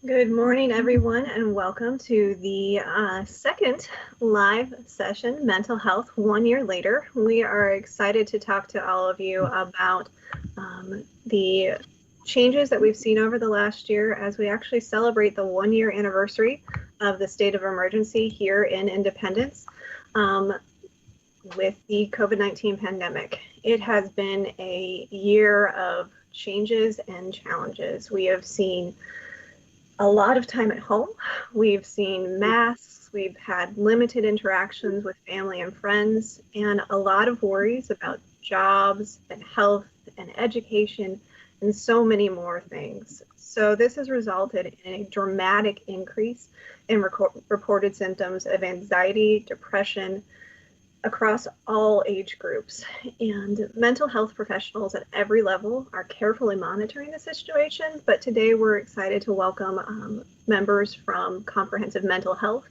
Good morning, everyone, and welcome to the second live session, Mental Health, 1 year later. We are excited to talk to all of you about the changes that we've seen over the last year as we actually celebrate the 1 year anniversary of the state of emergency here in Independence with the COVID-19 pandemic. It has been a year of changes and challenges. We have seen a lot of time at home. We've seen masks, we've had limited interactions with family and friends, and a lot of worries about jobs and health and education and so many more things. So this has resulted in a dramatic increase in reported symptoms of anxiety, depression, across all age groups, and mental health professionals at every level are carefully monitoring the situation. But today we're excited to welcome members from Comprehensive Mental Health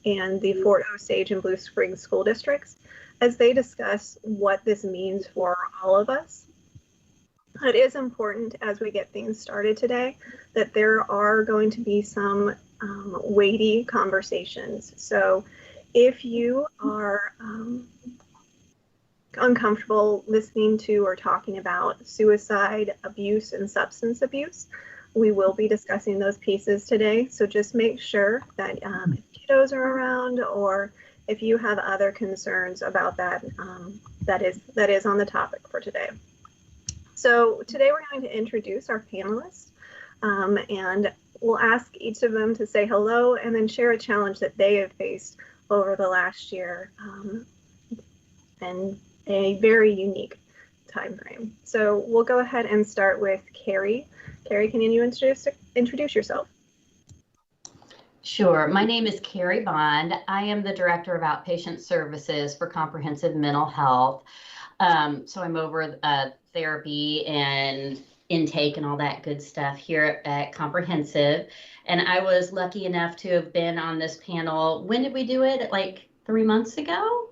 and the Fort Osage and Blue Springs school districts as they discuss what this means for all of us. It is important as we get things started today that there are going to be some weighty conversations. So if you are uncomfortable listening to or talking about suicide, abuse, and substance abuse, we will be discussing those pieces today. So just make sure that if kiddos are around or if you have other concerns about that, that is on the topic for today. So today we're going to introduce our panelists and we'll ask each of them to say hello and then share a challenge that they have faced over the last year and a very unique time frame. So we'll go ahead and start with Carrie. Carrie, can you introduce yourself? Sure. My name is Carrie Bond. I am the Director of Outpatient Services for Comprehensive Mental Health. So I'm over therapy and intake and all that good stuff here at Comprehensive. And I was lucky enough to have been on this panel. When did we do it? Like 3 months ago?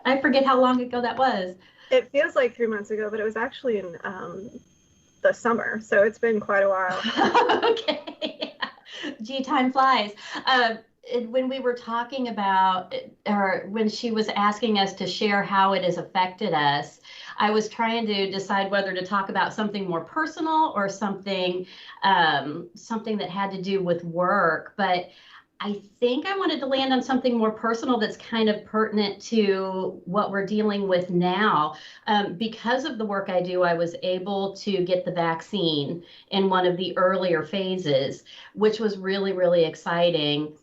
I forget how long ago that was. It feels like 3 months ago, but it was actually in the summer. So it's been quite a while. Okay. Gee, time flies. When we were talking about, or when she was asking us to share how it has affected us, I was trying to decide whether to talk about something more personal or something that had to do with work. But I think I wanted to land on something more personal that's kind of pertinent to what we're dealing with now. Because of the work I do, I was able to get the vaccine in one of the earlier phases, which was really, really exciting.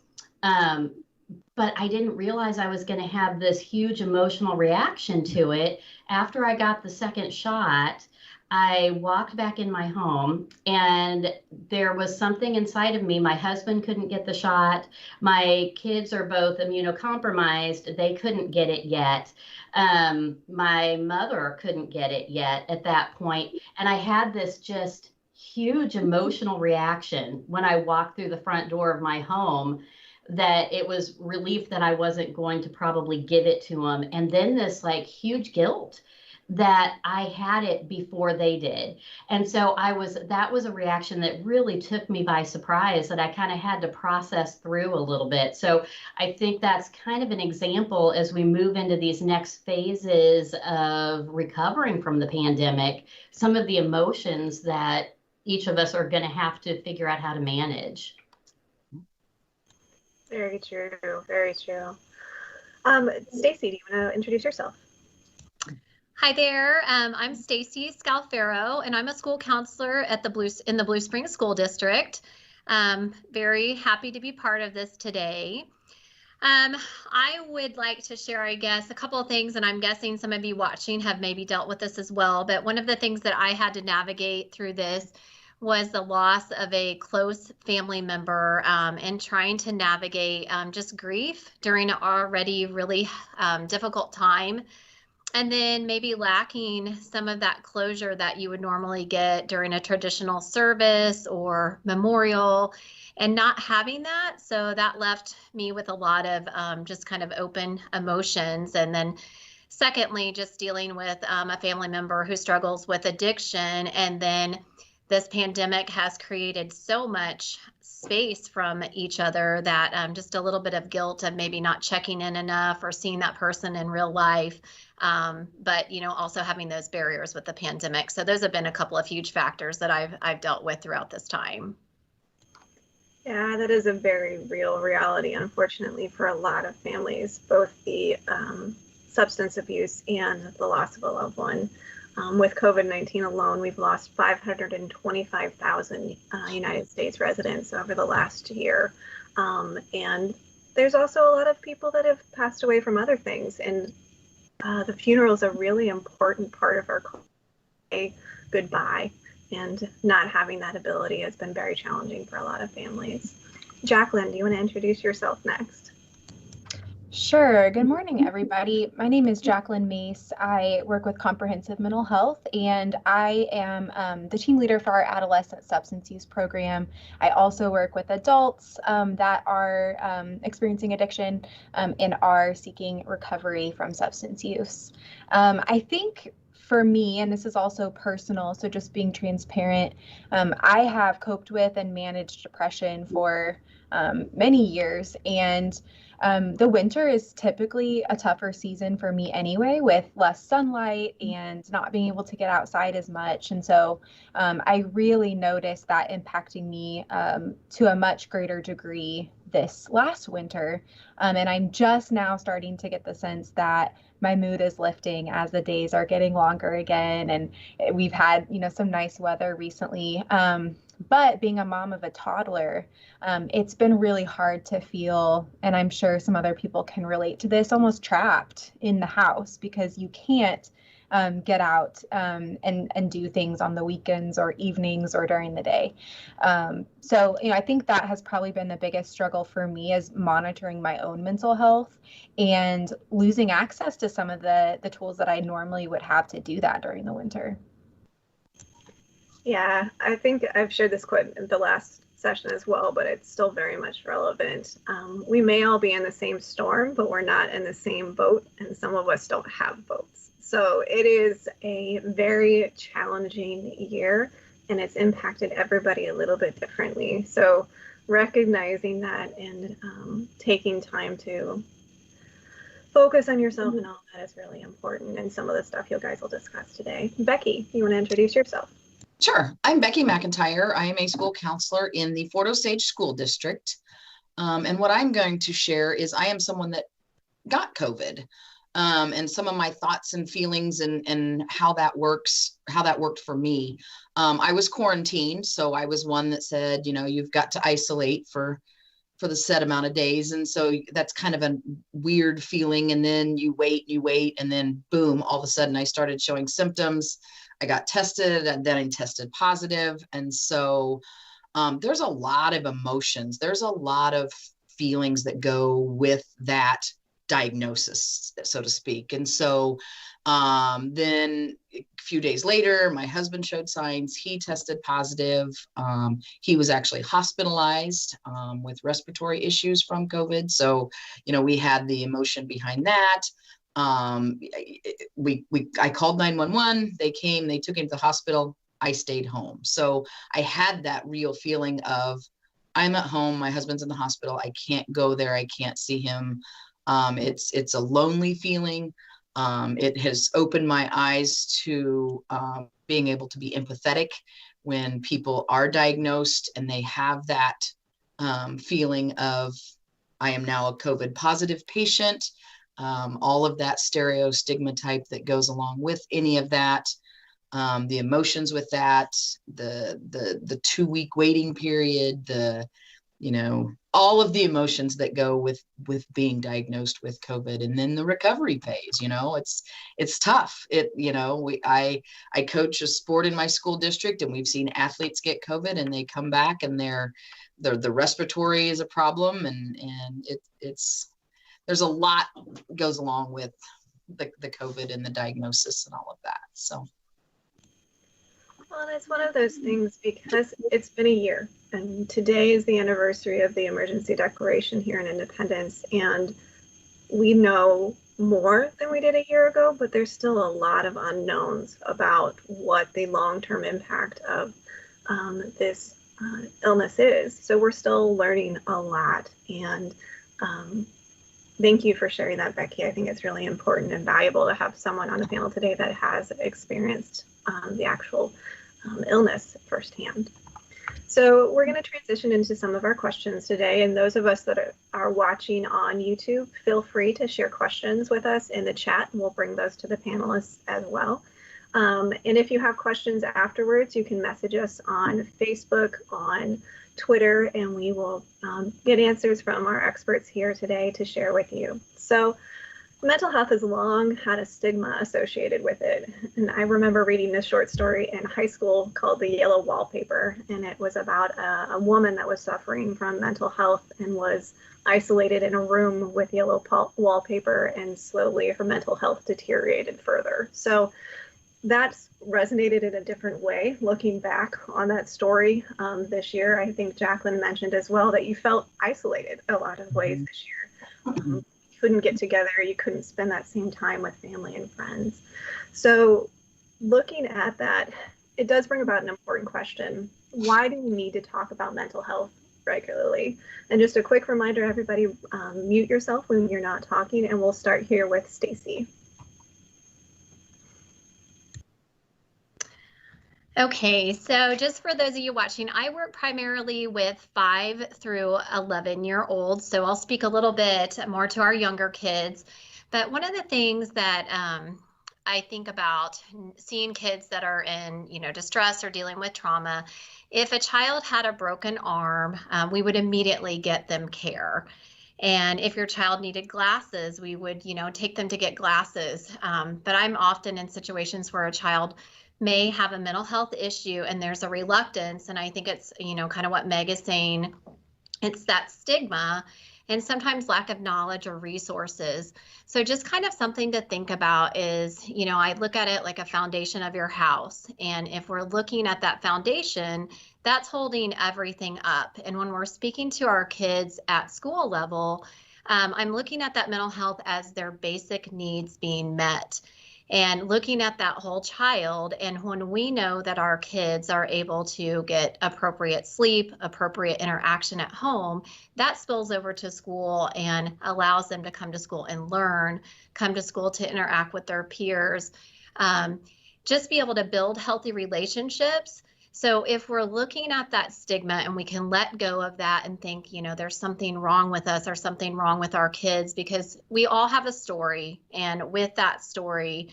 But I didn't realize I was going to have this huge emotional reaction to it. After I got the second shot, I walked back in my home and there was something inside of me. My husband couldn't get the shot. My kids are both immunocompromised. They couldn't get it yet. My mother couldn't get it yet at that point. And I had this just huge emotional reaction when I walked through the front door of my home, that it was relief that I wasn't going to probably give it to them. And then this like huge guilt that I had it before they did. And so that was a reaction that really took me by surprise, that I kind of had to process through a little bit. So I think that's kind of an example as we move into these next phases of recovering from the pandemic, some of the emotions that each of us are going to have to figure out how to manage. Very true, very true. Stacey, do you want to introduce yourself? Hi there, I'm Stacey Scalfero, and I'm a school counselor at in the Blue Springs School District. Very happy to be part of this today. I would like to share, I guess, a couple of things, and I'm guessing some of you watching have maybe dealt with this as well, but one of the things that I had to navigate through this was the loss of a close family member and trying to navigate just grief during an already really difficult time. And then maybe lacking some of that closure that you would normally get during a traditional service or memorial, and not having that. So that left me with a lot of just kind of open emotions. And then secondly, just dealing with a family member who struggles with addiction, and then this pandemic has created so much space from each other that just a little bit of guilt of maybe not checking in enough or seeing that person in real life. But, you know, also having those barriers with the pandemic. So those have been a couple of huge factors that I've dealt with throughout this time. Yeah, that is a very real reality, unfortunately, for a lot of families, both the substance abuse and the loss of a loved one. With COVID-19 alone, we've lost 525,000 United States residents over the last year. And there's also a lot of people that have passed away from other things. And the funeral is a really important part of our goodbye. And not having that ability has been very challenging for a lot of families. Jacqueline, do you want to introduce yourself next? Sure. Good morning, everybody. My name is Jacqueline Mace. I work with Comprehensive Mental Health, and I am the team leader for our adolescent substance use program. I also work with adults that are experiencing addiction and are seeking recovery from substance use. I think for me, and this is also personal, so just being transparent, I have coped with and managed depression for many years, and the winter is typically a tougher season for me anyway, with less sunlight and not being able to get outside as much. And so I really noticed that impacting me to a much greater degree this last winter. And I'm just now starting to get the sense that my mood is lifting as the days are getting longer again. And we've had, you know, some nice weather recently. But being a mom of a toddler, it's been really hard to feel, and I'm sure some other people can relate to this, almost trapped in the house because you can't get out and do things on the weekends or evenings or during the day. So, you know, I think that has probably been the biggest struggle for me, is monitoring my own mental health and losing access to some of the tools that I normally would have to do that during the winter. Yeah, I think I've shared this quote in the last session as well, but it's still very much relevant. We may all be in the same storm, but we're not in the same boat, and some of us don't have boats. So it is a very challenging year, and it's impacted everybody a little bit differently. So recognizing that and taking time to focus on yourself and all that is really important, and some of the stuff you guys will discuss today. Becky, you want to introduce yourself? Sure. I'm Becky McIntyre. I am a school counselor in the Fort Osage School District. And what I'm going to share is I am someone that got COVID, and some of my thoughts and feelings and how that works, how that worked for me. I was quarantined. So I was one that said, you know, you've got to isolate for the set amount of days. And so that's kind of a weird feeling. And then you wait, and then boom, all of a sudden I started showing symptoms. I got tested, and then I tested positive. And so there's a lot of emotions. There's a lot of feelings that go with that diagnosis, so to speak. And so then a few days later, my husband showed signs. He tested positive. He was actually hospitalized with respiratory issues from COVID. So, you know, we had the emotion behind that. I called 911, they came, they took him to the hospital. I stayed home. So I had that real feeling of, I'm at home, my husband's in the hospital, I can't go there, I can't see him. It's a lonely feeling. It has opened my eyes to being able to be empathetic when people are diagnosed and they have that feeling of, I am now a COVID positive patient. All of that stigma that goes along with any of that, the emotions with that, the 2-week waiting period, you know, all of the emotions that go with being diagnosed with COVID, and then the recovery phase. You know, it's tough. You know, I coach a sport in my school district, and we've seen athletes get COVID and they come back and the respiratory is a problem, and there's a lot goes along with the COVID and the diagnosis and all of that. So. Well, it's one of those things because it's been a year, and today is the anniversary of the emergency declaration here in Independence, and we know more than we did a year ago, but there's still a lot of unknowns about what the long-term impact of this illness is. So we're still learning a lot. And thank you for sharing that, Becky. I think it's really important and valuable to have someone on the panel today that has experienced the actual illness firsthand. So we're going to transition into some of our questions today, and those of us that are watching on YouTube, feel free to share questions with us in the chat, and we'll bring those to the panelists as well. And if you have questions afterwards, you can message us on Facebook, on Twitter, and we will get answers from our experts here today to share with you. So mental health has long had a stigma associated with it. And I remember reading this short story in high school called The Yellow Wallpaper. And it was about a woman that was suffering from mental health and was isolated in a room with yellow wallpaper, and slowly her mental health deteriorated further. So that's resonated in a different way looking back on that story this year. I think Jacqueline mentioned as well that you felt isolated a lot of ways this year. Couldn't get together, you couldn't spend that same time with family and friends. So looking at that, it does bring about an important question. Why do we need to talk about mental health regularly? And just a quick reminder, everybody, mute yourself when you're not talking, and we'll start here with Stacey. Okay, so just for those of you watching, I work primarily with 5 through 11-year-olds, so I'll speak a little bit more to our younger kids. But one of the things that I think about seeing kids that are in, distress or dealing with trauma, if a child had a broken arm, we would immediately get them care. And if your child needed glasses, we would, take them to get glasses. But I'm often in situations where a child may have a mental health issue and there's a reluctance. And I think it's, kind of what Meg is saying, it's that stigma and sometimes lack of knowledge or resources. So just kind of something to think about is, I look at it like a foundation of your house. And if we're looking at that foundation, that's holding everything up. And when we're speaking to our kids at school level, I'm looking at that mental health as their basic needs being met, and looking at that whole child. And when we know that our kids are able to get appropriate sleep, appropriate interaction at home, that spills over to school and allows them to come to school and learn, come to school to interact with their peers, just be able to build healthy relationships. So if we're looking at that stigma and we can let go of that and think, there's something wrong with us or something wrong with our kids, because we all have a story. And with that story,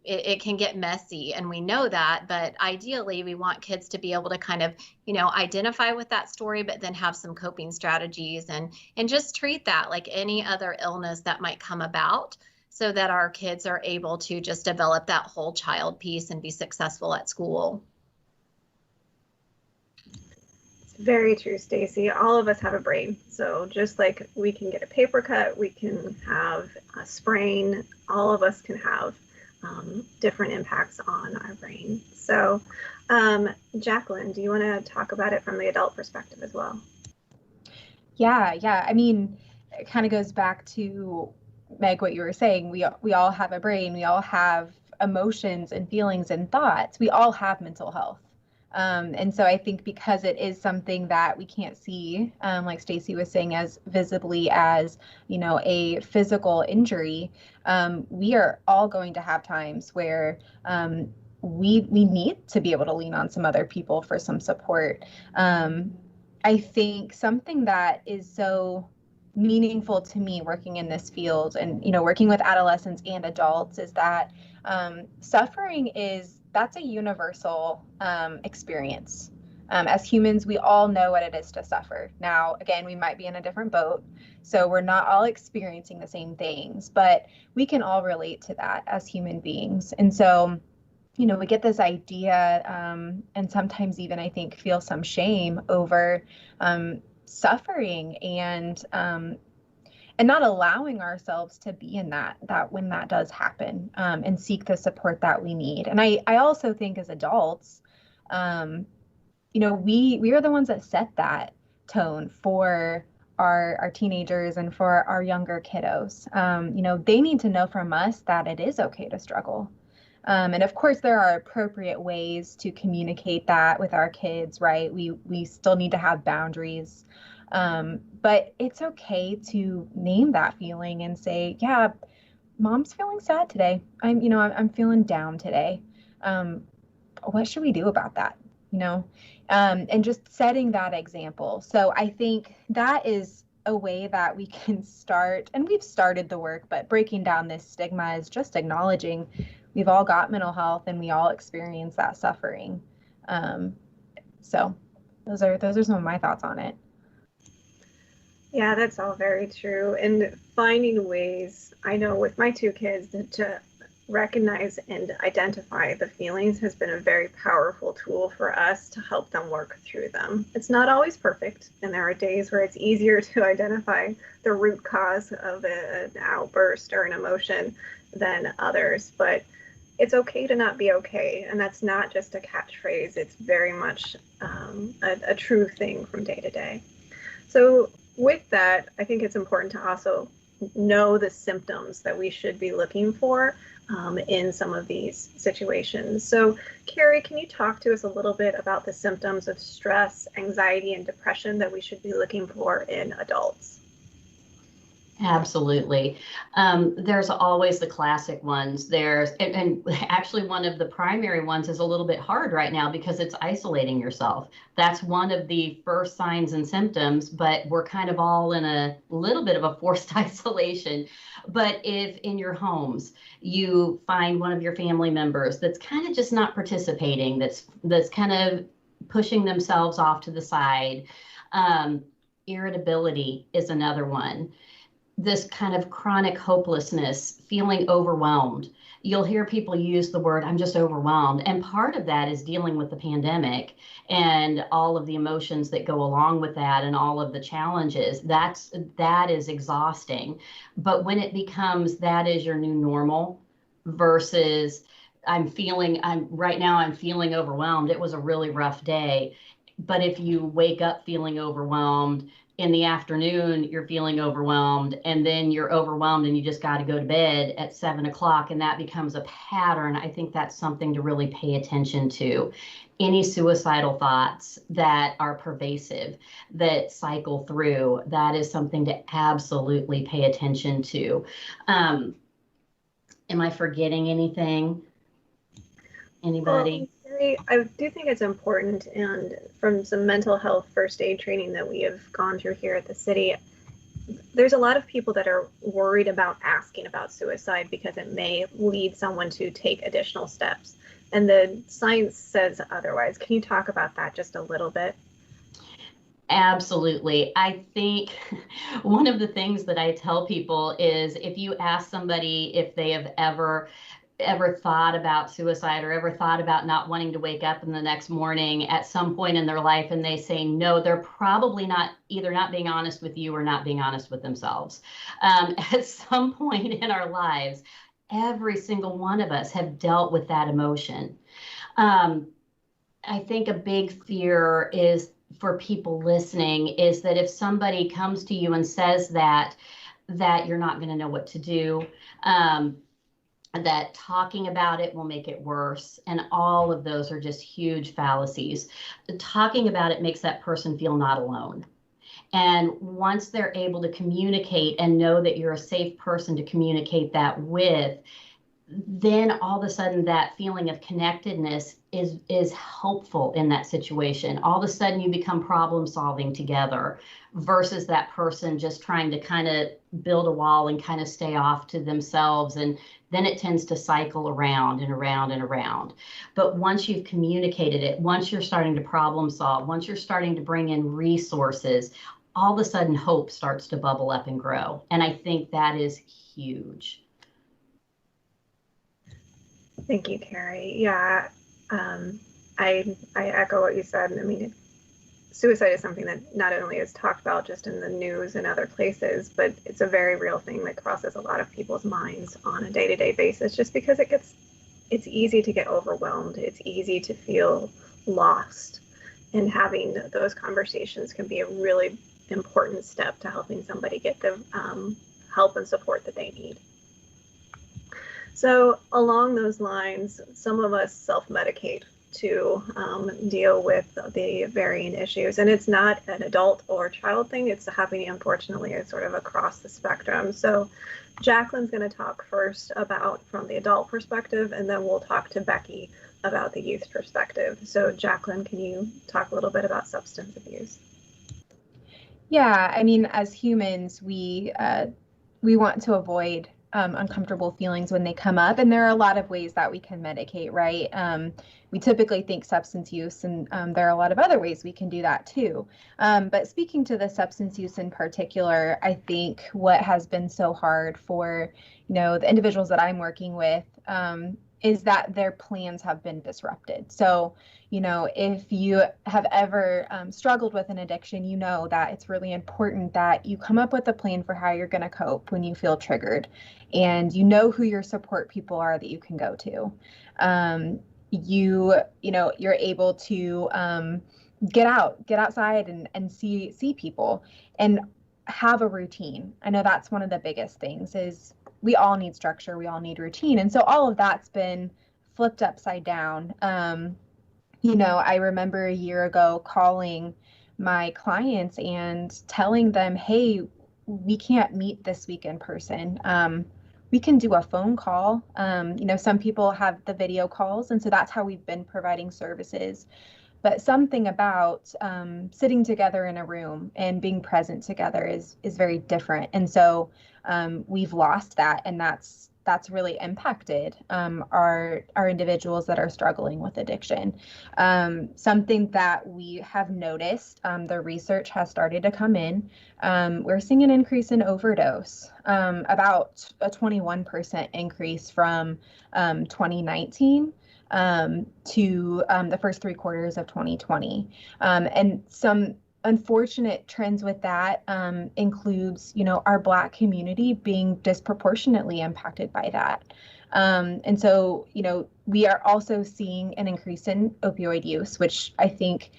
it can get messy, and we know that. But ideally, we want kids to be able to kind of, identify with that story, but then have some coping strategies and just treat that like any other illness that might come about, so that our kids are able to just develop that whole child piece and be successful at school. Very true, Stacey. All of us have a brain. So just like we can get a paper cut, we can have a sprain, all of us can have different impacts on our brain. So Jacqueline, do you want to talk about it from the adult perspective as well? Yeah. I mean, it kind of goes back to, Meg, what you were saying. We all have a brain. We all have emotions and feelings and thoughts. We all have mental health. And so I think because it is something that we can't see, like Stacey was saying, as visibly as, a physical injury, we are all going to have times where we need to be able to lean on some other people for some support. I think something that is so meaningful to me working in this field and, working with adolescents and adults is that suffering that's a universal experience. As humans, we all know what it is to suffer. Now, again, we might be in a different boat, so we're not all experiencing the same things, but we can all relate to that as human beings. And so, we get this idea, and sometimes even I think feel some shame over suffering and not allowing ourselves to be in that when that does happen, and seek the support that we need. And I also think as adults, we are the ones that set that tone for our teenagers and for our younger kiddos. They need to know from us that it is okay to struggle. And of course, there are appropriate ways to communicate that with our kids, right? We still need to have boundaries. But it's okay to name that feeling and say, yeah, mom's feeling sad today. I'm feeling down today. What should we do about that? And just setting that example. So I think that is a way that we can start, and we've started the work, but breaking down this stigma is just acknowledging we've all got mental health and we all experience that suffering. So those are some of my thoughts on it. Yeah, that's all very true. And finding ways, I know with my two kids, to recognize and identify the feelings has been a very powerful tool for us to help them work through them. It's not always perfect, and there are days where it's easier to identify the root cause of an outburst or an emotion than others, but it's okay to not be okay. And that's not just a catchphrase, it's very much a true thing from day to day. So with that, I think it's important to also know the symptoms that we should be looking for in some of these situations. So Carrie, can you talk to us a little bit about the symptoms of stress, anxiety, and depression that we should be looking for in adults? Absolutely. There's always the classic ones. And actually one of the primary ones is a little bit hard right now because it's isolating yourself. That's one of the first signs and symptoms, but we're kind of all in a little bit of a forced isolation. But if in your homes you find one of your family members that's kind of just not participating, that's kind of pushing themselves off to the side, irritability is another one. This kind of chronic hopelessness, feeling overwhelmed. You'll hear people use the word, I'm just overwhelmed. And part of that is dealing with the pandemic and all of the emotions that go along with that and all of the challenges. That is exhausting. But when it becomes that is your new normal versus right now I'm feeling overwhelmed. It was a really rough day. But if you wake up feeling overwhelmed, in the afternoon, you're feeling overwhelmed, and then you're overwhelmed and you just got to go to bed at 7 o'clock, and that becomes a pattern. I think that's something to really pay attention to. Any suicidal thoughts that are pervasive, that cycle through, that is something to absolutely pay attention to. Am I forgetting anything? Anybody? I do think it's important, and from some mental health first aid training that we have gone through here at the city, there's a lot of people that are worried about asking about suicide because it may lead someone to take additional steps. And the science says otherwise. Can you talk about that just a little bit? Absolutely. I think one of the things that I tell people is if you ask somebody if they have ever thought about suicide or ever thought about not wanting to wake up in the next morning at some point in their life, and they say no, they're probably either not being honest with you or not being honest with themselves. At some point in our lives, every single one of us have dealt with that emotion. I think a big fear is for people listening is that if somebody comes to you and says that you're not going to know what to do, that talking about it will make it worse. And all of those are just huge fallacies. Talking about it makes that person feel not alone. And once they're able to communicate and know that you're a safe person to communicate that with, then all of a sudden that feeling of connectedness is helpful in that situation. All of a sudden you become problem solving together versus that person just trying to kind of build a wall and kind of stay off to themselves. And then it tends to cycle around and around and around. But once you've communicated it, once you're starting to problem solve, once you're starting to bring in resources, all of a sudden hope starts to bubble up and grow. And I think that is huge. Thank you, Carrie. Yeah, I echo what you said. I mean, suicide is something that not only is talked about just in the news and other places, but it's a very real thing that crosses a lot of people's minds on a day-to-day basis, just because it's easy to get overwhelmed. It's easy to feel lost, and having those conversations can be a really important step to helping somebody get the help and support that they need. So along those lines, some of us self-medicate to deal with the varying issues. And it's not an adult or child thing, it's happening, unfortunately, it's sort of across the spectrum. So Jacqueline's going to talk first about from the adult perspective, and then we'll talk to Becky about the youth perspective. So Jacqueline, can you talk a little bit about substance abuse? Yeah, I mean, as humans, we want to avoid uncomfortable feelings when they come up, and there are a lot of ways that we can medicate, right? We typically think substance use, and there are a lot of other ways we can do that too. But speaking to the substance use in particular, I think what has been so hard for, the individuals that I'm working with is that their plans have been disrupted. So, if you have ever struggled with an addiction, you know that it's really important that you come up with a plan for how you're going to cope when you feel triggered, and you know who your support people are that you can go to. You're able to get outside and see people and have a routine. I know that's one of the biggest things is we all need structure, we all need routine. And so all of that's been flipped upside down. I remember a year ago calling my clients and telling them, hey, we can't meet this week in person. We can do a phone call. Some people have the video calls, and so that's how we've been providing services. But something about sitting together in a room and being present together is very different. And so we've lost that, and that's really impacted our individuals that are struggling with addiction. Something that we have noticed, the research has started to come in. We're seeing an increase in overdose, about a 21% increase from 2019 to the first 3 quarters of 2020. And some unfortunate trends with that includes, our Black community being disproportionately impacted by that. And so, we are also seeing an increase in opioid use, which I think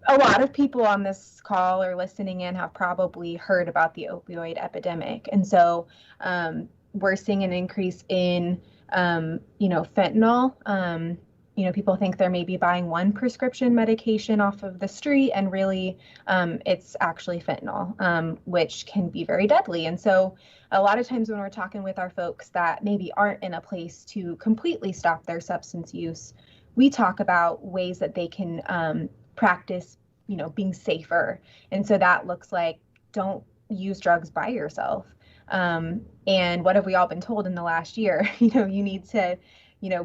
a lot of people on this call or listening in have probably heard about the opioid epidemic. And so we're seeing an increase in fentanyl. People think they're maybe buying one prescription medication off of the street, and really it's actually fentanyl, which can be very deadly. And so a lot of times when we're talking with our folks that maybe aren't in a place to completely stop their substance use, we talk about ways that they can practice, being safer. And so that looks like, don't use drugs by yourself. And what have we all been told in the last year? You need to,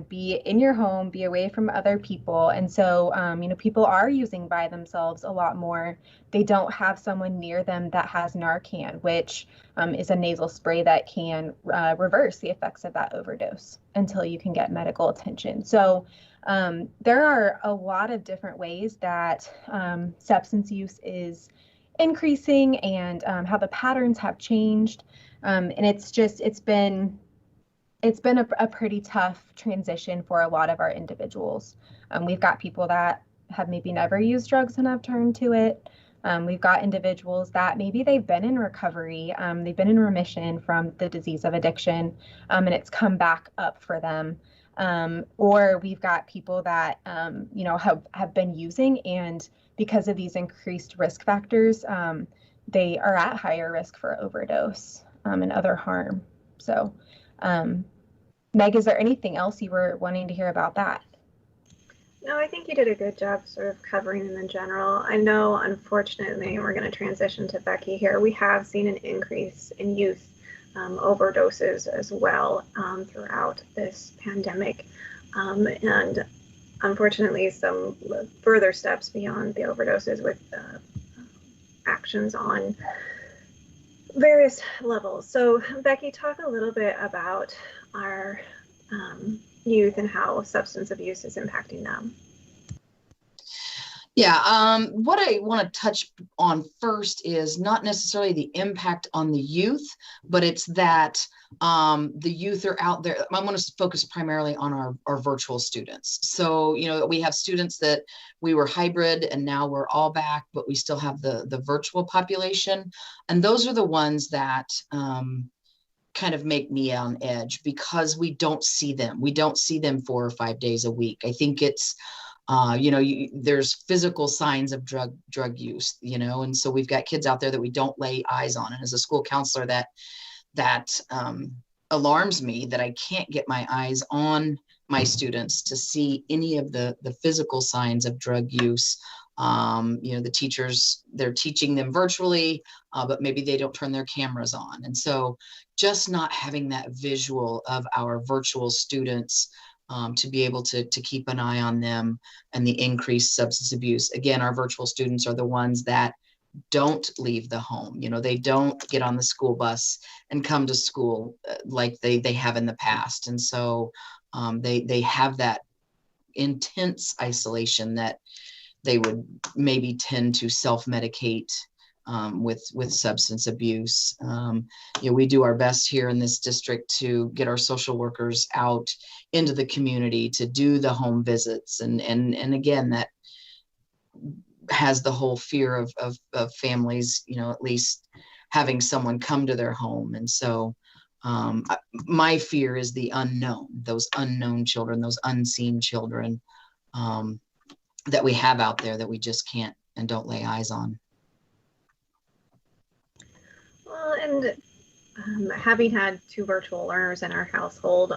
be in your home, be away from other people. And so, people are using by themselves a lot more. They don't have someone near them that has Narcan, which is a nasal spray that can reverse the effects of that overdose until you can get medical attention. So there are a lot of different ways that substance use is increasing, and how the patterns have changed. And it's been a pretty tough transition for a lot of our individuals. We've got people that have maybe never used drugs and have turned to it. We've got individuals that maybe they've been in recovery, they've been in remission from the disease of addiction, and it's come back up for them. Or we've got people that, have been using, and because of these increased risk factors, they are at higher risk for overdose and other harm. So, Meg, is there anything else you were wanting to hear about that? No, I think you did a good job sort of covering them in general. I know, unfortunately, we're going to transition to Becky here. We have seen an increase in youth overdoses as well throughout this pandemic. And unfortunately, some further steps beyond the overdoses with actions on various levels. So Becky, talk a little bit about our youth and how substance abuse is impacting them. Yeah, what I want to touch on first is not necessarily the impact on the youth, but it's that the youth are out there. I want to focus primarily on our virtual students. So, we have students that we were hybrid and now we're all back, but we still have the virtual population. And those are the ones that kind of make me on edge because we don't see them. We don't see them 4 or 5 days a week. I think it's, there's physical signs of drug use, and so we've got kids out there that we don't lay eyes on. And as a school counselor, that alarms me that I can't get my eyes on my students to see any of the physical signs of drug use. The teachers, they're teaching them virtually, but maybe they don't turn their cameras on. And so just not having that visual of our virtual students to be able to keep an eye on them and the increased substance abuse. Again, our virtual students are the ones that don't leave the home. They don't get on the school bus and come to school like they have in the past. And so they have that intense isolation that they would maybe tend to self-medicate with substance abuse. We do our best here in this district to get our social workers out into the community to do the home visits. And again, that has the whole fear of families, at least having someone come to their home. And so my fear is the unknown, those unknown children, those unseen children that we have out there that we just can't and don't lay eyes on. Well, and having had 2 virtual learners in our household,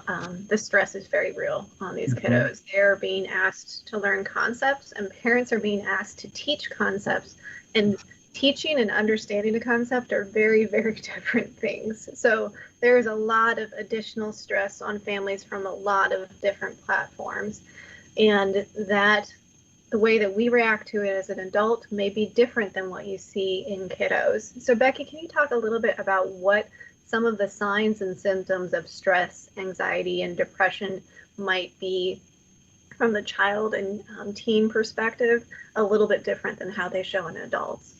the stress is very real on these kiddos. They're being asked to learn concepts, and parents are being asked to teach concepts. And teaching and understanding the concept are very, very different things. So there's a lot of additional stress on families from a lot of different platforms. And that the way that we react to it as an adult may be different than what you see in kiddos. So Becky, can you talk a little bit about what some of the signs and symptoms of stress, anxiety, and depression might be from the child and teen perspective, a little bit different than how they show in adults?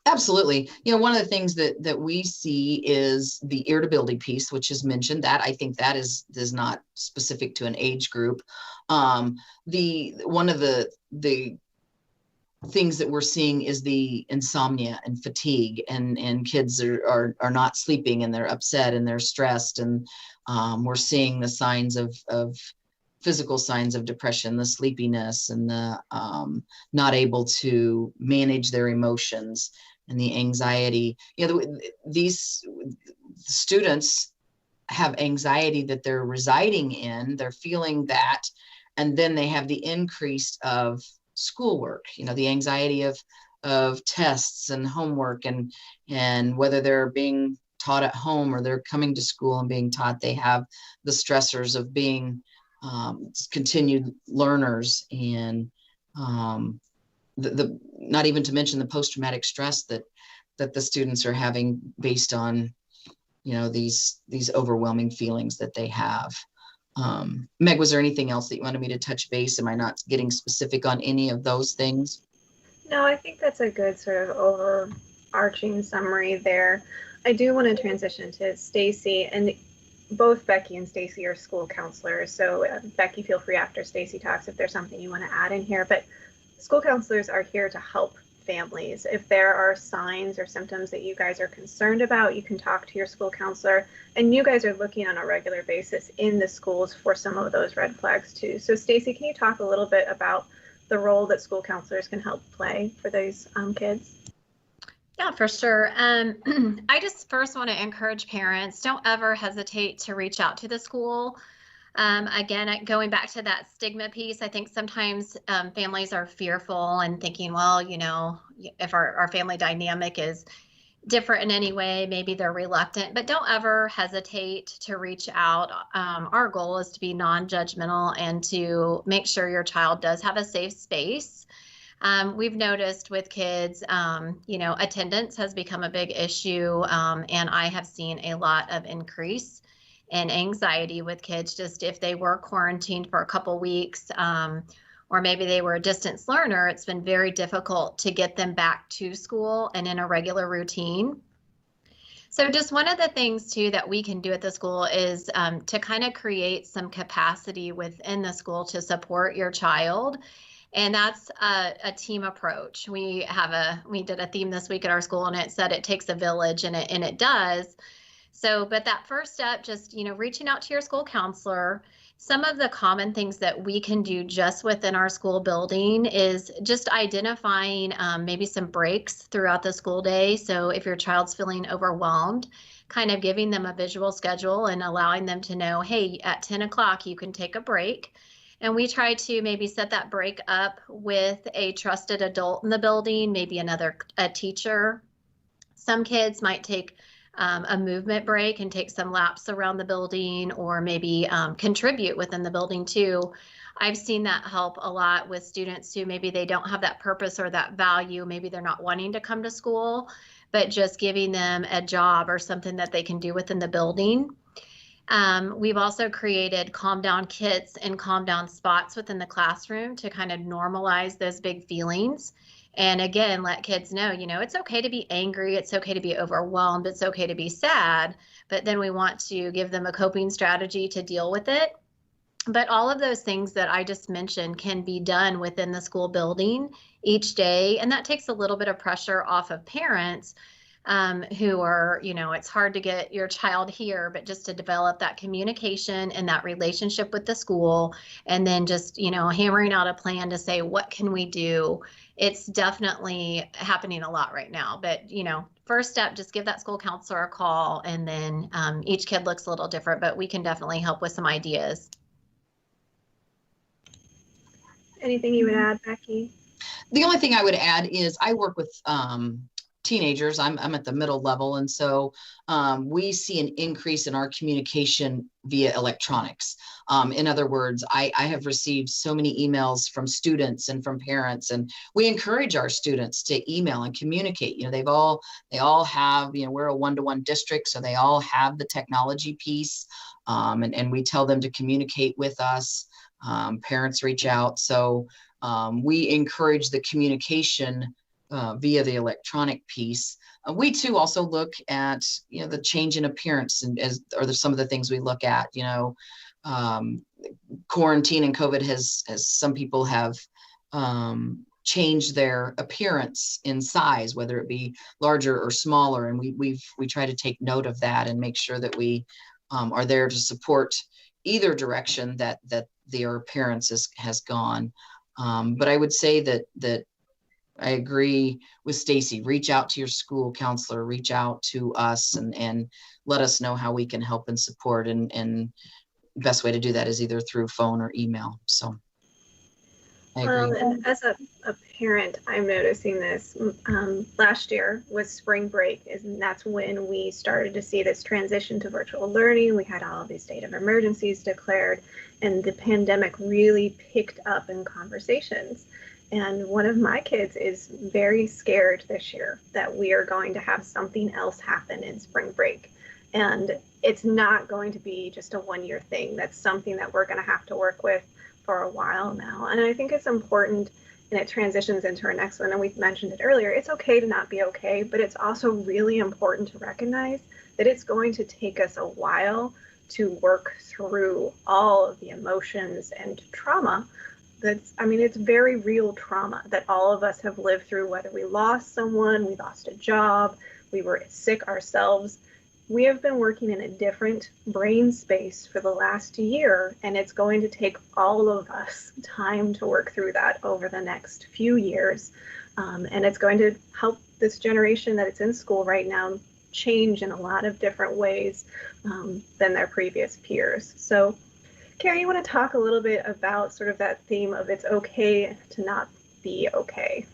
Absolutely. One of the things that we see is the irritability piece, which is mentioned. That I think that is not specific to an age group. One of the things that we're seeing is the insomnia and fatigue, and kids are not sleeping, and they're upset and they're stressed, and we're seeing the signs of physical signs of depression, the sleepiness, and the not able to manage their emotions, and the anxiety. These students have anxiety that they're residing in, they're feeling that, and then they have the increase of schoolwork, the anxiety of tests and homework, and whether they're being taught at home or they're coming to school and being taught, they have the stressors of being continued learners, and the not even to mention the post-traumatic stress that the students are having based on these overwhelming feelings that they have. Meg, was there anything else that you wanted me to touch base? Am I not getting specific on any of those things? No, I think that's a good sort of overarching summary there. I do want to transition to Stacey, and both Becky and Stacey are school counselors. So Becky, feel free after Stacey talks if there's something you want to add in here. But school counselors are here to help families. If there are signs or symptoms that you guys are concerned about, you can talk to your school counselor, and you guys are looking on a regular basis in the schools for some of those red flags too. So Stacey, can you talk a little bit about the role that school counselors can help play for those kids? Yeah, for sure. I just first want to encourage parents, don't ever hesitate to reach out to the school. Again, going back to that stigma piece, I think sometimes families are fearful and thinking, well, if our family dynamic is different in any way, maybe they're reluctant, but don't ever hesitate to reach out. Our goal is to be non-judgmental and to make sure your child does have a safe space. We've noticed with kids, attendance has become a big issue, and I have seen a lot of increase in anxiety with kids just if they were quarantined for a couple weeks, or maybe they were a distance learner. It's been very difficult to get them back to school and in a regular routine. So just one of the things too that we can do at the school is to kind of create some capacity within the school to support your child. And that's a team approach. We did a theme this week at our school, and it said it takes a village, and it does. So, but that first step, just, reaching out to your school counselor. Some of the common things that we can do just within our school building is just identifying maybe some breaks throughout the school day. So if your child's feeling overwhelmed, kind of giving them a visual schedule and allowing them to know, hey, at 10 o'clock, you can take a break. And we try to maybe set that break up with a trusted adult in the building, maybe a teacher. Some kids might take a movement break and take some laps around the building, or maybe contribute within the building too. I've seen that help a lot with students who maybe they don't have that purpose or that value. Maybe they're not wanting to come to school, but just giving them a job or something that they can do within the building. We've also created calm down kits and calm down spots within the classroom to kind of normalize those big feelings. And again, let kids know, it's okay to be angry. It's okay to be overwhelmed. It's okay to be sad. But then we want to give them a coping strategy to deal with it. But all of those things that I just mentioned can be done within the school building each day. And that takes a little bit of pressure off of parents who are, it's hard to get your child here, but just to develop that communication and that relationship with the school, and then just, hammering out a plan to say, what can we do? It's definitely happening a lot right now, but, first step, just give that school counselor a call, and then each kid looks a little different, but we can definitely help with some ideas. Anything you would add, Becky? The only thing I would add is I work with teenagers. I'm at the middle level. And so we see an increase in our communication via electronics. In other words, I have received so many emails from students and from parents, and we encourage our students to email and communicate. They all have, we're a one-to-one district, so they all have the technology piece, and we tell them to communicate with us. Parents reach out. So we encourage the communication via the electronic piece. We too also look at, the change in appearance, and some of the things we look at. Quarantine and COVID has some people have changed their appearance in size, whether it be larger or smaller, and we try to take note of that and make sure that we are there to support either direction that their appearance has gone. But I would say that I agree with Stacey. Reach out to your school counselor, reach out to us, and let us know how we can help and support. And best way to do that is either through phone or email. So I agree. And as a parent, I'm noticing this. Last year was spring break, and that's when we started to see this transition to virtual learning. We had all of these state of emergencies declared, and the pandemic really picked up in conversations. And one of my kids is very scared this year that we are going to have something else happen in spring break. And it's not going to be just a one-year thing. That's something that we're going to have to work with for a while now. And I think it's important, and it transitions into our next one, and we've mentioned it earlier, it's okay to not be okay, but it's also really important to recognize that it's going to take us a while to work through all of the emotions and trauma. It's very real trauma that all of us have lived through, whether we lost someone, we lost a job, we were sick ourselves. We have been working in a different brain space for the last year, and it's going to take all of us time to work through that over the next few years. And it's going to help this generation that it's in school right now change in a lot of different ways than their previous peers. So Carrie, you want to talk a little bit about sort of that theme of it's okay to not be okay?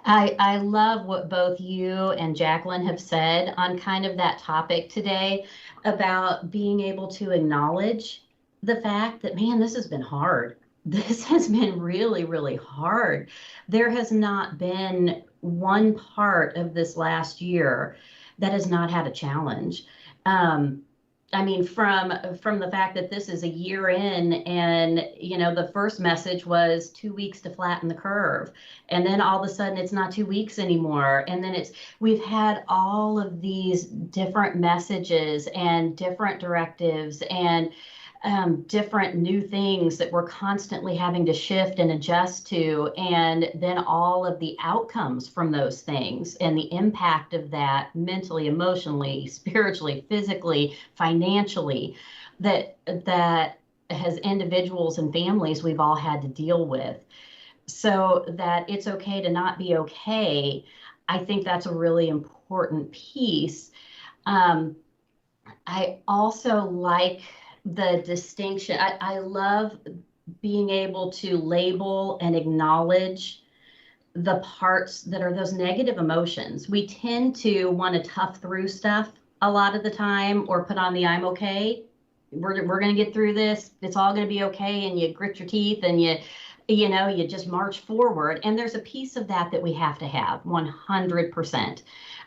I love what both you and Jacqueline have said on kind of that topic today about being able to acknowledge the fact that, man, this has been hard. This has been really, really hard. There has not been one part of this last year that has not had a challenge. From the fact that this is a year in, and, the first message was 2 weeks to flatten the curve. And then all of a sudden it's not 2 weeks anymore. And then we've had all of these different messages and different directives. And different new things that we're constantly having to shift and adjust to, and then all of the outcomes from those things and the impact of that mentally, emotionally, spiritually, physically, financially, that as individuals and families we've all had to deal with. So that it's okay to not be okay, I think that's a really important piece. I also like the distinction. I love being able to label and acknowledge the parts that are those negative emotions. We tend to want to tough through stuff a lot of the time, or put on the I'm okay. We're going to get through this. It's all going to be okay. And you grit your teeth and you just march forward. And there's a piece of that we have to have 100%.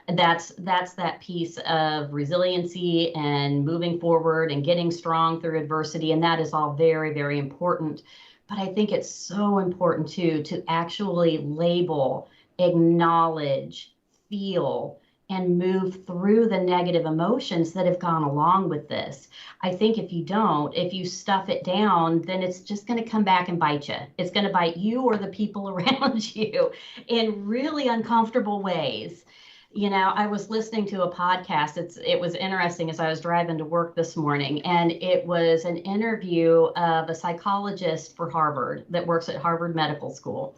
That's that piece of resiliency and moving forward and getting strong through adversity. And that is all very, very important. But I think it's so important too, to actually label, acknowledge, feel, and move through the negative emotions that have gone along with this. I think if you stuff it down, then it's just going to come back and bite you. It's going to bite you or the people around you in really uncomfortable ways. I was listening to a podcast. It was interesting as I was driving to work this morning, and it was an interview of a psychologist for Harvard that works at Harvard Medical School.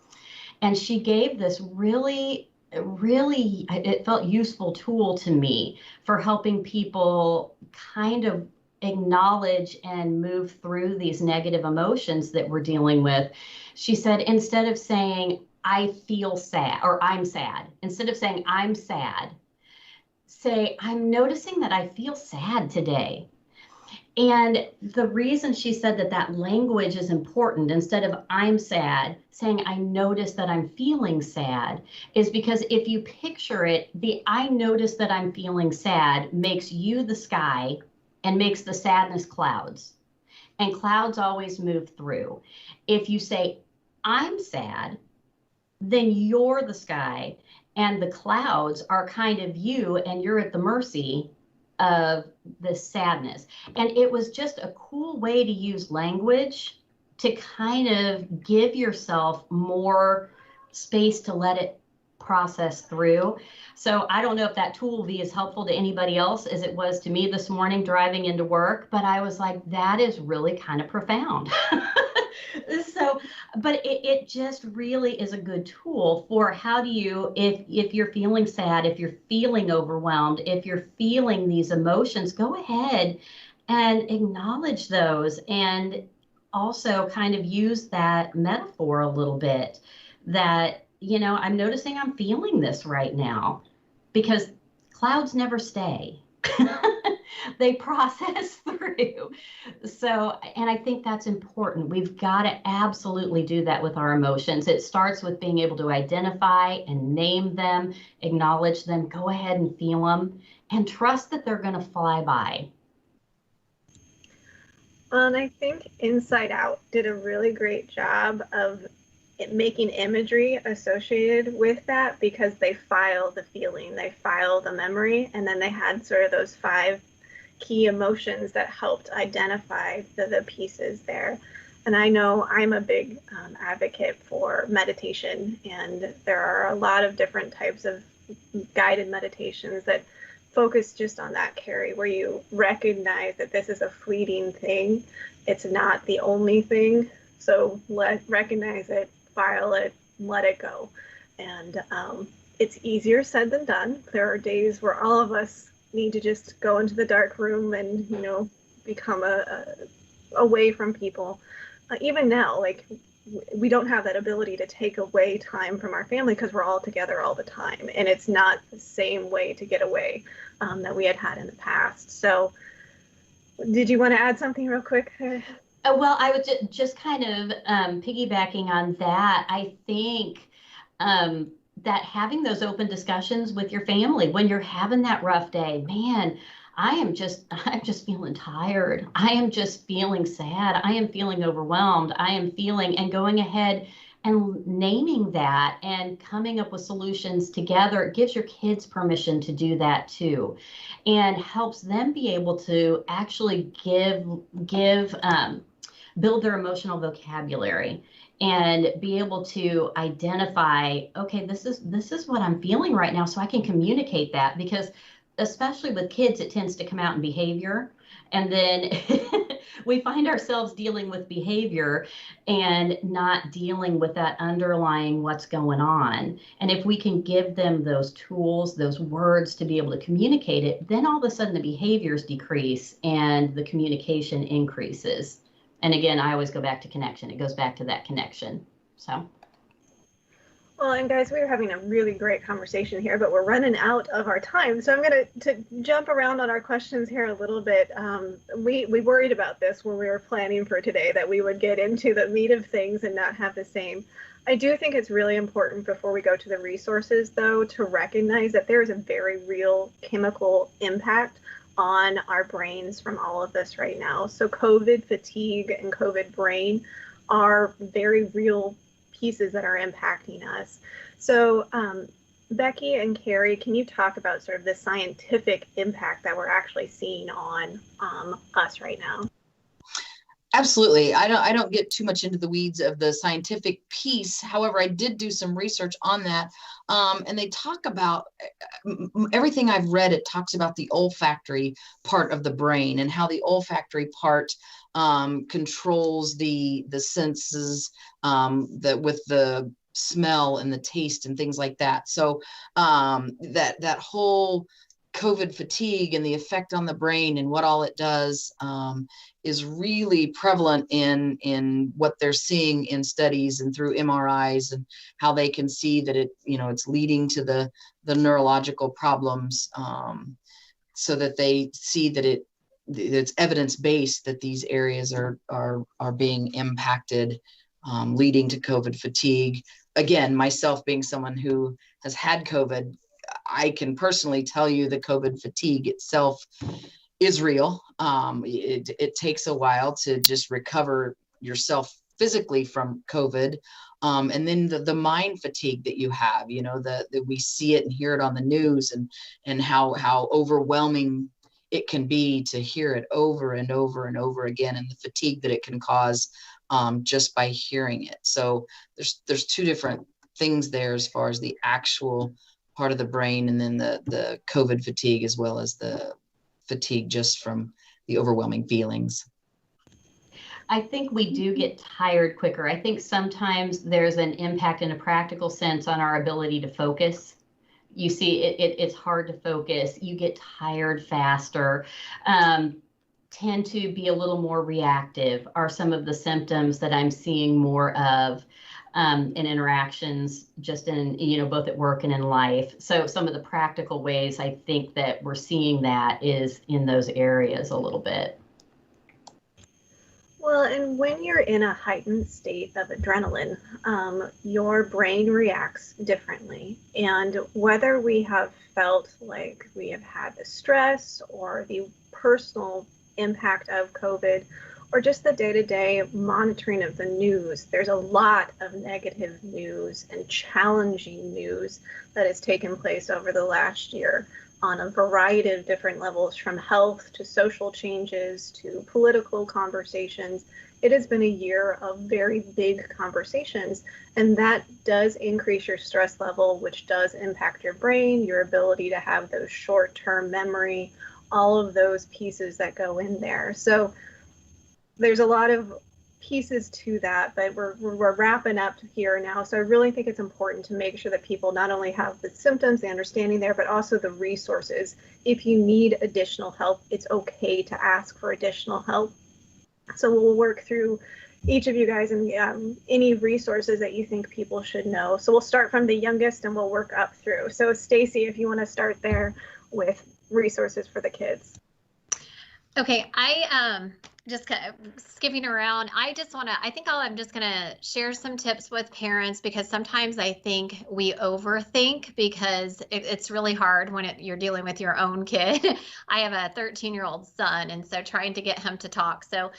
And she gave this really, it felt useful tool to me for helping people kind of acknowledge and move through these negative emotions that we're dealing with. She said, instead of saying, I feel sad, or I'm sad, instead of saying I'm sad, say, I'm noticing that I feel sad today. And the reason she said that language is important, instead of I'm sad, saying I notice that I'm feeling sad, is because if you picture it, the I notice that I'm feeling sad makes you the sky and makes the sadness clouds. And clouds always move through. If you say I'm sad, then you're the sky and the clouds are kind of you, and you're at the mercy of the sadness. And it was just a cool way to use language to kind of give yourself more space to let it process through. So I don't know if that tool will be as helpful to anybody else as it was to me this morning driving into work, but I was like, that is really kind of profound. So, but it just really is a good tool for how do you, if you're feeling sad, if you're feeling overwhelmed, if you're feeling these emotions, go ahead and acknowledge those, and also kind of use that metaphor a little bit that, I'm noticing I'm feeling this right now, because clouds never stay. They process through. So, and I think that's important. We've got to absolutely do that with our emotions. It starts with being able to identify and name them, acknowledge them, go ahead and feel them, and trust that they're going to fly by. And I think Inside Out did a really great job of making imagery associated with that, because they file the feeling, they file the memory, and then they had sort of those 5 key emotions that helped identify the pieces there. And I know I'm a big advocate for meditation, and there are a lot of different types of guided meditations that focus just on that, Carrie, where you recognize that this is a fleeting thing. It's not the only thing. So recognize it, file it, let it go. And it's easier said than done. There are days where all of us need to just go into the dark room and, become away from people. Even now, like, we don't have that ability to take away time from our family because we're all together all the time. And it's not the same way to get away that we had in the past. So did you want to add something real quick? Well, I would just kind of piggybacking on that. I think that having those open discussions with your family when you're having that rough day, man, I'm just feeling tired. I am just feeling sad. I am feeling overwhelmed. I am feeling, and going ahead And naming that and coming up with solutions together, it gives your kids permission to do that too, and helps them be able to actually build their emotional vocabulary and be able to identify, okay, this is what I'm feeling right now, so I can communicate that. Because especially with kids, it tends to come out in behavior, and then we find ourselves dealing with behavior and not dealing with that underlying what's going on. And if we can give them those tools, those words to be able to communicate it, then all of a sudden the behaviors decrease and the communication increases. And again, I always go back to connection. It goes back to that connection. So. Well, and guys, we were having a really great conversation here, but we're running out of our time. So I'm going to jump around on our questions here a little bit. We worried about this when we were planning for today, that we would get into the meat of things and not have the same. I do think it's really important before we go to the resources, though, to recognize that there is a very real chemical impact on our brains from all of this right now. So COVID fatigue and COVID brain are very real pieces that are impacting us. So Becky and Carrie, can you talk about sort of the scientific impact that we're actually seeing on us right now? Absolutely. I don't get too much into the weeds of the scientific piece. However, I did do some research on that. And they talk about everything I've read. It talks about the olfactory part of the brain and how the olfactory part controls the senses with the smell and the taste and things like that. So that whole COVID fatigue and the effect on the brain and what all it does is really prevalent in what they're seeing in studies and through MRIs, and how they can see that it's leading to the neurological problems, so that they see that it's evidence-based that these areas are being impacted, leading to COVID fatigue. Again, myself being someone who has had COVID, I can personally tell you the COVID fatigue itself is real. It takes a while to just recover yourself physically from COVID. And then the mind fatigue that you have, that we see it and hear it on the news, and how overwhelming it can be to hear it over and over and over again, and the fatigue that it can cause just by hearing it. So there's two different things there as far as the actual part of the brain, and then the COVID fatigue, as well as the fatigue just from the overwhelming feelings. I think we do get tired quicker. I think sometimes there's an impact in a practical sense on our ability to focus. You see, it's hard to focus. You get tired faster. Tend to be a little more reactive are some of the symptoms that I'm seeing more of in interactions, just in, both at work and in life. So some of the practical ways I think that we're seeing that is in those areas a little bit. Well, and when you're in a heightened state of adrenaline, your brain reacts differently. And whether we have felt like we have had the stress or the personal impact of COVID, or just the day-to-day monitoring of the news, there's a lot of negative news and challenging news that has taken place over the last year on a variety of different levels, from health to social changes to political conversations. It has been a year of very big conversations, and that does increase your stress level, which does impact your brain, your ability to have those short-term memory, all of those pieces that go in there. So there's a lot of pieces to that, but we're wrapping up here now. So I really think it's important to make sure that people not only have the symptoms, the understanding there, but also the resources. If you need additional help, it's okay to ask for additional help. So we'll work through each of you guys and any resources that you think people should know. So we'll start from the youngest and we'll work up through. So Stacey, if you want to start there with resources for the kids. Okay, I just kind of skipping around. I'm just going to share some tips with parents, because sometimes I think we overthink, because it's really hard when you're dealing with your own kid. I have a 13-year-old son, and so trying to get him to talk. So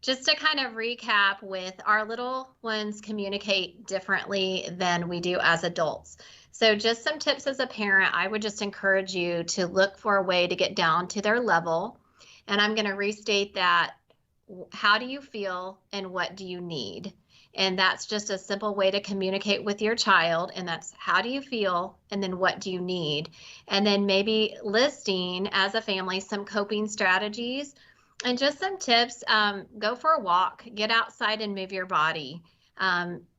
just to kind of recap, with our little ones communicate differently than we do as adults. So just some tips as a parent, I would just encourage you to look for a way to get down to their level. And I'm going to restate that. How do you feel and what do you need? And that's just a simple way to communicate with your child. And that's how do you feel and then what do you need? And then maybe listing as a family some coping strategies and just some tips. Go for a walk, get outside and move your body.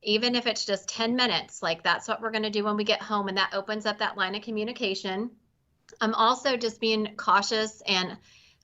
Even if it's just 10 minutes, like that's what we're going to do when we get home, and that opens up that line of communication. Also just being cautious and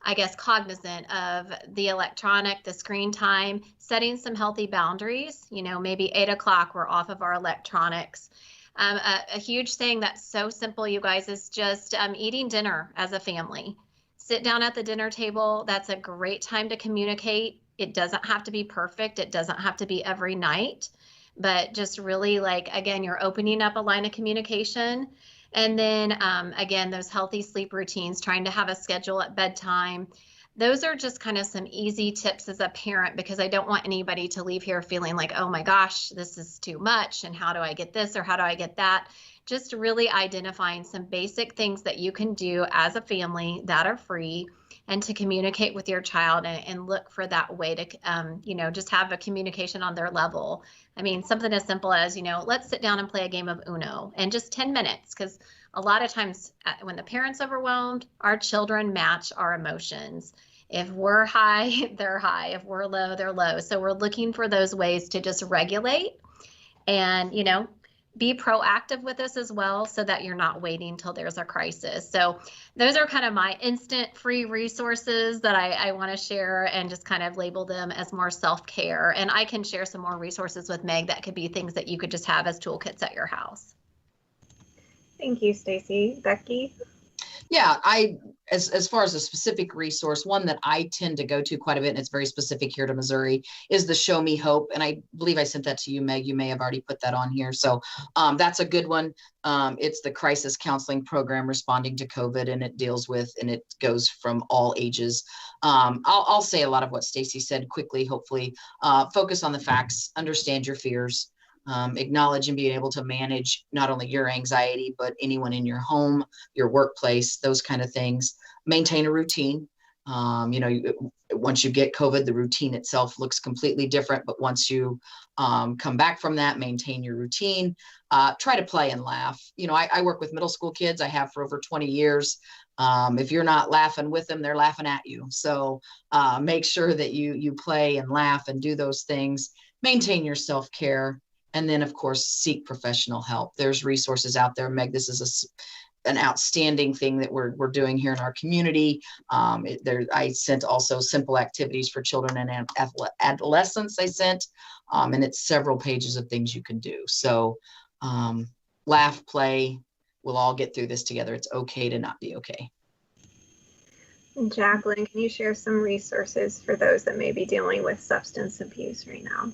I guess cognizant of the electronic, the screen time, setting some healthy boundaries. Maybe 8 o'clock we're off of our electronics. A huge thing that's so simple, you guys, is just eating dinner as a family. Sit down at the dinner table. That's a great time to communicate. It doesn't have to be perfect. It doesn't have to be every night, but just really again, you're opening up a line of communication. And then again, those healthy sleep routines, trying to have a schedule at bedtime. Those are just kind of some easy tips as a parent, because I don't want anybody to leave here feeling like, oh my gosh, this is too much. And how do I get this or how do I get that? Just really identifying some basic things that you can do as a family that are free, and to communicate with your child and look for that way to, just have a communication on their level. I mean, something as simple as, let's sit down and play a game of Uno, and just 10 minutes, because a lot of times when the parent's overwhelmed, our children match our emotions. If we're high, they're high. If we're low, they're low. So we're looking for those ways to just regulate and, be proactive with this as well, so that you're not waiting till there's a crisis. So those are kind of my instant free resources that I want to share, and just kind of label them as more self-care. And I can share some more resources with Meg that could be things that you could just have as toolkits at your house. Thank you, Stacey. Becky? Yeah, as far as a specific resource, one that I tend to go to quite a bit, and it's very specific here to Missouri, is the Show Me Hope. And I believe I sent that to you, Meg. You may have already put that on here. So that's a good one. It's the crisis counseling program responding to COVID, and it deals with, and it goes from all ages. I'll say a lot of what Stacey said quickly, hopefully. Focus on the facts, understand your fears. Acknowledge and being able to manage not only your anxiety, but anyone in your home, your workplace, those kind of things. Maintain a routine. Once you get COVID, the routine itself looks completely different. But once you come back from that, maintain your routine. Try to play and laugh. I work with middle school kids. I have for over 20 years. If you're not laughing with them, they're laughing at you. So make sure that you play and laugh and do those things. Maintain your self-care. And then, of course, seek professional help. There's resources out there. Meg, this is an outstanding thing that we're doing here in our community. I sent also simple activities for children and adolescents. And it's several pages of things you can do. So laugh, play. We'll all get through this together. It's okay to not be okay. Jacqueline, can you share some resources for those that may be dealing with substance abuse right now?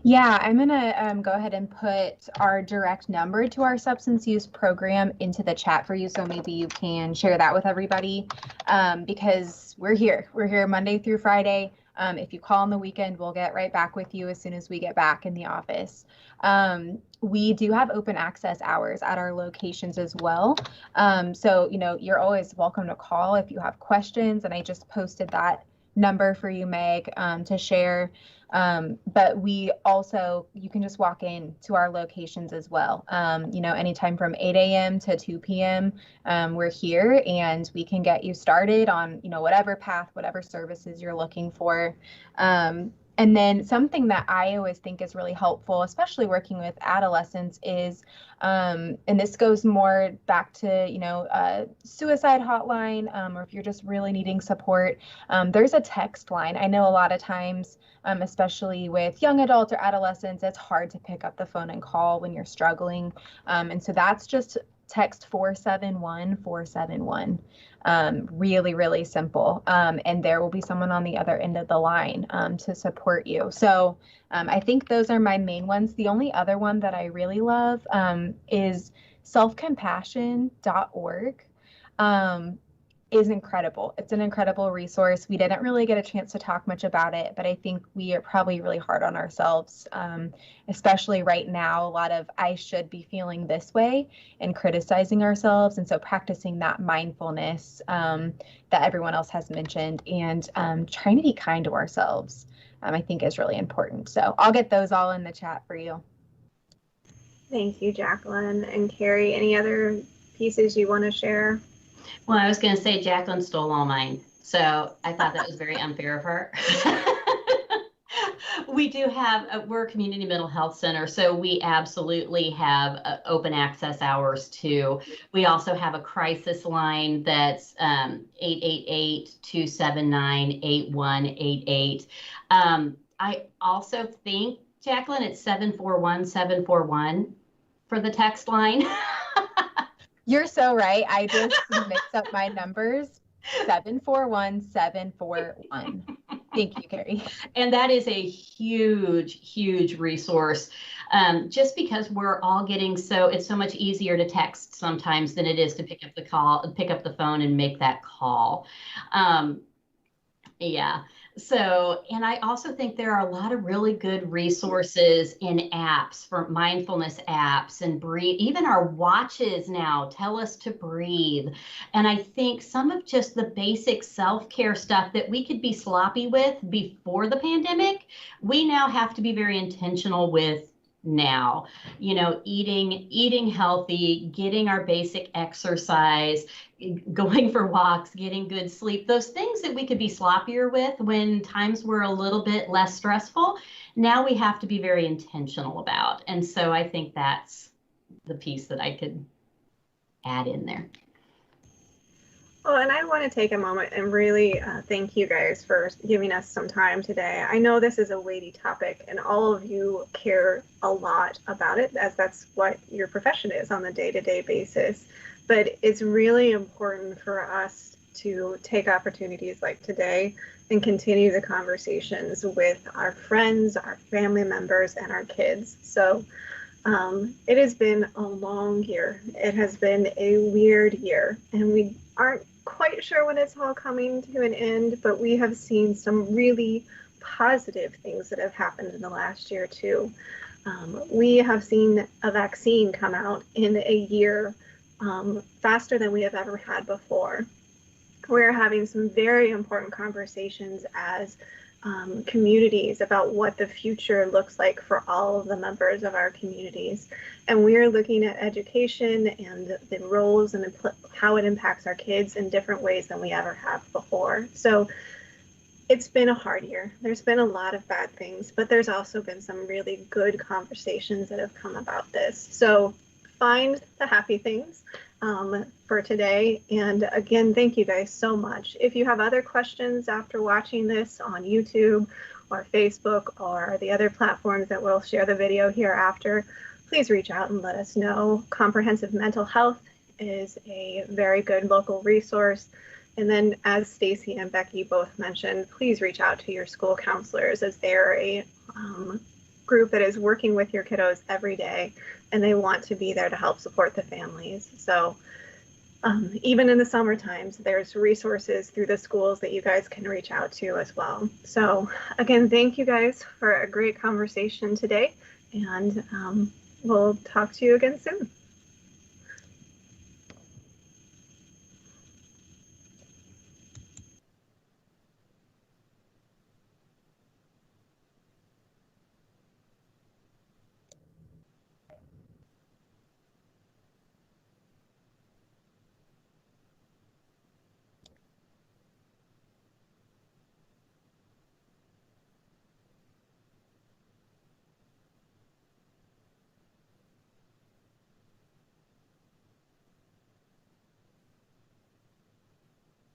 Yeah, I'm going to go ahead and put our direct number to our substance use program into the chat for you. So maybe you can share that with everybody, because we're here. We're here Monday through Friday. If you call on the weekend, we'll get right back with you as soon as we get back in the office. We do have open access hours at our locations as well. So, you're always welcome to call if you have questions. And I just posted that number for you, Meg, to share. But we also, you can just walk in to our locations as well. Anytime from 8 a.m. to 2 p.m. We're here, and we can get you started on, whatever path, whatever services you're looking for. And then something that I always think is really helpful, especially working with adolescents, is, and this goes more back to, suicide hotline, or if you're just really needing support, there's a text line. I know a lot of times, especially with young adults or adolescents, it's hard to pick up the phone and call when you're struggling. And so that's just text 471-471. Really, really simple. And there will be someone on the other end of the line to support you. So I think those are my main ones. The only other one that I really love is selfcompassion.org. is incredible. It's an incredible resource. We didn't really get a chance to talk much about it, but I think we are probably really hard on ourselves, especially right now. A lot of I should be feeling this way and criticizing ourselves. And so practicing that mindfulness that everyone else has mentioned and trying to be kind to ourselves, I think is really important. So I'll get those all in the chat for you. Thank you, Jacqueline. And Carrie, any other pieces you want to share? Well, I was going to say Jacqueline stole all mine, so I thought that was very unfair of her. We do have, we're a community mental health center, so we absolutely have open access hours too. We also have a crisis line that's 888-279-8188. I also think, Jacqueline, it's 741-741 for the text line. You're so right. I just mixed up my numbers. 741-741. Thank you, Carrie. And that is a huge, huge resource. Just because we're all getting it's so much easier to text sometimes than it is to pick up the phone and make that call. Yeah. So, and I also think there are a lot of really good resources in apps, for mindfulness apps, and breathe. Even our watches now tell us to breathe. And I think some of just the basic self-care stuff that we could be sloppy with before the pandemic, we now have to be very intentional with now. You know, eating healthy, getting our basic exercise, going for walks, getting good sleep, those things that we could be sloppier with when times were a little bit less stressful, now we have to be very intentional about. And so I think that's the piece that I could add in there. Oh, and I want to take a moment and really thank you guys for giving us some time today. I know this is a weighty topic, and all of you care a lot about it, as that's what your profession is on a day-to-day basis. But it's really important for us to take opportunities like today and continue the conversations with our friends, our family members, and our kids. So it has been a long year. It has been a weird year, and we aren't quite sure when it's all coming to an end, but we have seen some really positive things that have happened in the last year too. We have seen a vaccine come out in a year faster than we have ever had before. We're having some very important conversations as communities about what the future looks like for all of the members of our communities. And we're looking at education and the roles and how it impacts our kids in different ways than we ever have before. So it's been a hard year. There's been a lot of bad things, but there's also been some really good conversations that have come about this. So find the happy things for today. And again, thank you guys so much. If you have other questions after watching this on YouTube or Facebook or the other platforms that we'll share the video here after, please reach out and let us know. Comprehensive mental health is a very good local resource. And then, as Stacey and Becky both mentioned, please reach out to your school counselors, as they're a group that is working with your kiddos every day, and they want to be there to help support the families. So even in the summer times, there's resources through the schools that you guys can reach out to as well. So again, thank you guys for a great conversation today, and we'll talk to you again soon.